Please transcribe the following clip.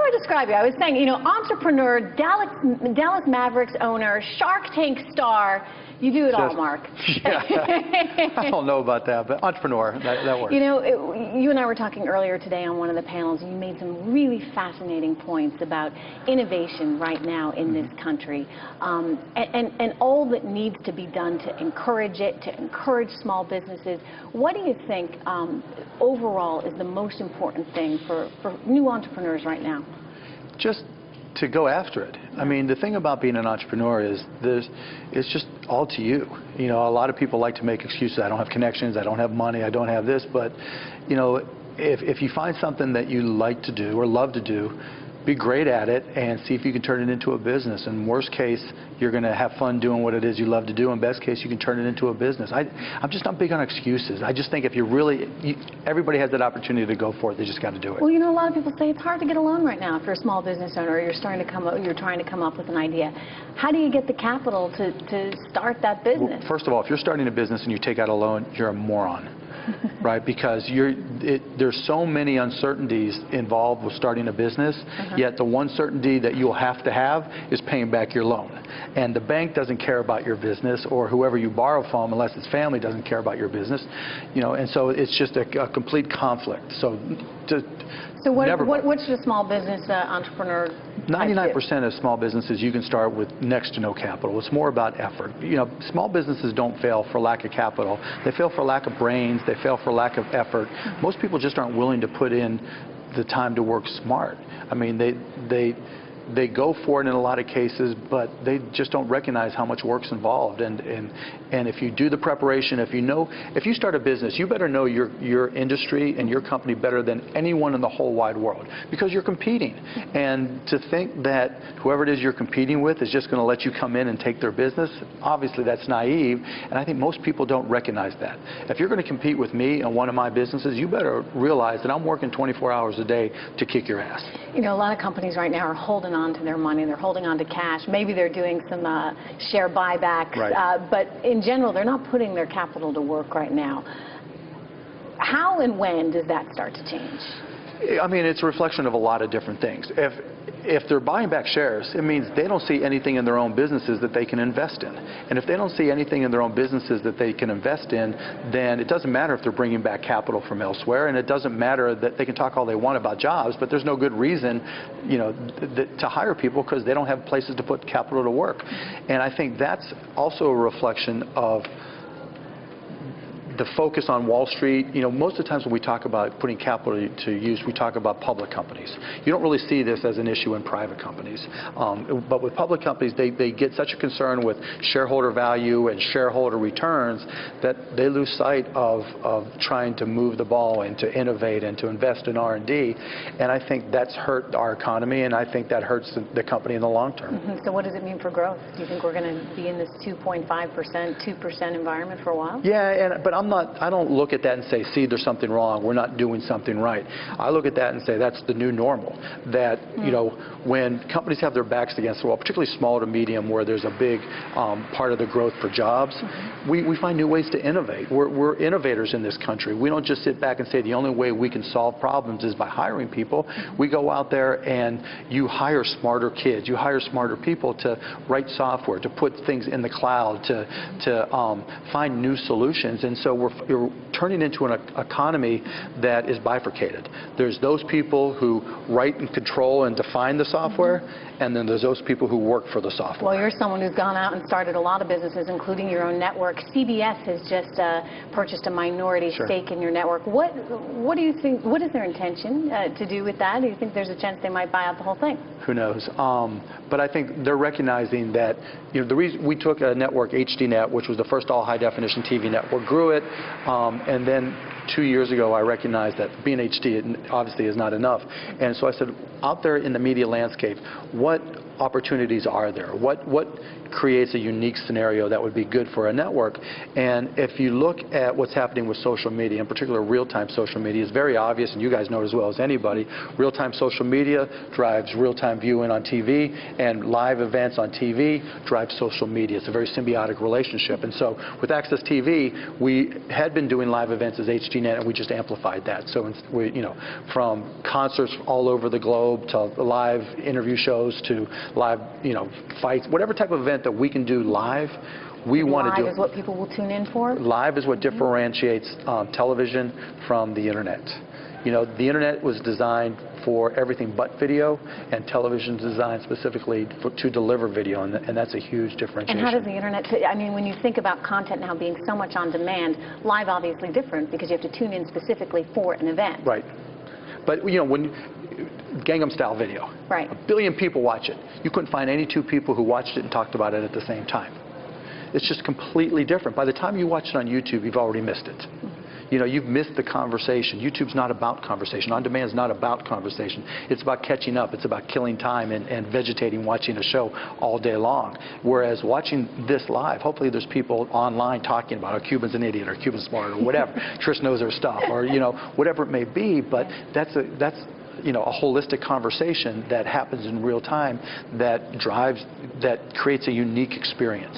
would I describe you? I was saying, you know, entrepreneur, Dallas Mavericks owner, Shark Tank star. You do it all, Mark. Yeah. I don't know about that, but entrepreneur, that works. You know, you and I were talking earlier today on one of the panels, and you made some really fascinating points about innovation right now in this country, and all that needs to be done to encourage it, to encourage small businesses. What do you think overall is the most important thing for new entrepreneurs right now? Just to go after it. I mean, the thing about being an entrepreneur is it's just all to you. You know, a lot of people like to make excuses. I don't have connections, I don't have money, I don't have this, but, you know, if you find something that you like to do or love to do, be great at it and see if you can turn it into a business. In worst case, you're going to have fun doing what it is you love to do. In best case, you can turn it into a business. I'm just not big on excuses. I just think if everybody has that opportunity to go for it. They just got to do it. Well, you know, a lot of people say it's hard to get a loan right now if you're a small business owner or you're trying to come up with an idea. How do you get the capital to start that business? Well, first of all, if you're starting a business and you take out a loan, you're a moron. Right, because there's so many uncertainties involved with starting a business, yet the one certainty that you'll have to have is paying back your loan. And the bank doesn't care about your business, or whoever you borrow from, unless it's family, doesn't care about your business. You know, and so it's just a complete conflict. So what should a small business entrepreneur 99% of small businesses you can start with next to no capital. It's more about effort. You know, small businesses don't fail for lack of capital. They fail for lack of brains. They fail for lack of effort. Most people just aren't willing to put in the time to work smart. I mean, they go for it in a lot of cases, but they just don't recognize how much work's involved. And if you do the preparation, if you start a business, you better know your industry and your company better than anyone in the whole wide world, because you're competing. And to think that whoever it is you're competing with is just going to let you come in and take their business, obviously that's naive. And I think most people don't recognize that. If you're going to compete with me in one of my businesses, you better realize that I'm working 24 hours a day to kick your ass. You know, a lot of companies right now are holding on to their money. They're holding on to cash. Maybe they're doing some share buybacks, but in general, they're not putting their capital to work right now. How and when does that start to change? I mean, it's a reflection of a lot of different things. If they're buying back shares, it means they don't see anything in their own businesses that they can invest in. And if they don't see anything in their own businesses that they can invest in, then it doesn't matter if they're bringing back capital from elsewhere, and it doesn't matter that they can talk all they want about jobs, but there's no good reason, you know, to hire people because they don't have places to put capital to work. And I think that's also a reflection of the focus on Wall Street. You know, most of the times when we talk about putting capital to use, we talk about public companies. You don't really see this as an issue in private companies. But with public companies, they get such a concern with shareholder value and shareholder returns that they lose sight of trying to move the ball and to innovate and to invest in R&D. And I think that's hurt our economy, and I think that hurts the company in the long term. So what does it mean for growth? Do you think we're going to be in this 2.5%, 2% environment for a while? Yeah, but I don't look at that and say, see, there's something wrong, we're not doing something right. I look at that and say that's the new normal. That, you know, when companies have their backs against the wall, particularly small to medium, where there's a big part of the growth for jobs, we find new ways to innovate. We're innovators in this country. We don't just sit back and say the only way we can solve problems is by hiring people. We go out there and you hire smarter kids, you hire smarter people to write software, to put things in the cloud, to find new solutions. And so we're turning into an economy that is bifurcated. There's those people who write and control and define the software, and then there's those people who work for the software. Well, you're someone who's gone out and started a lot of businesses, including your own network. CBS has just purchased a minority stake in your network. What do you think? What is their intention to do with that? Do you think there's a chance they might buy out the whole thing? Who knows? But I think they're recognizing that, you know, the reason we took a network, HDNet, which was the first all high-definition TV network, grew it, and then 2 years ago I recognized that being HD obviously is not enough. And so I said, out there in the media landscape, what opportunities are there? What creates a unique scenario that would be good for a network? And if you look at what's happening with social media, in particular real-time social media, it's very obvious, and you guys know as well as anybody, real-time social media drives real-time viewing on TV, and live events on TV drive social media. It's a very symbiotic relationship. And so with Access TV, we had been doing live events as HDNet, and we just amplified that. So we, from concerts all over the globe to live interview shows to live, fights, whatever type of event that we can do live, we want to do. Live is what people will tune in for? Live is what differentiates television from the internet. The internet was designed for everything but video, and television is designed specifically to deliver video, and that's a huge differentiation. And how does the internet fit? I mean, when you think about content now being so much on demand, live obviously different because you have to tune in specifically for an event. Right. But, when Gangnam Style video, right. 1 billion people watch it. You couldn't find any two people who watched it and talked about it at the same time. It's just completely different. By the time you watch it on YouTube, you've already missed it. You've missed the conversation. YouTube's not about conversation. On demand is not about conversation. It's about catching up. It's about killing time and vegetating, watching a show all day long. Whereas watching this live, hopefully there's people online talking about, Cuban's an idiot, or Cuban's smart, or whatever. Trish knows her stuff, or whatever it may be. But that's a holistic conversation that happens in real time that creates a unique experience.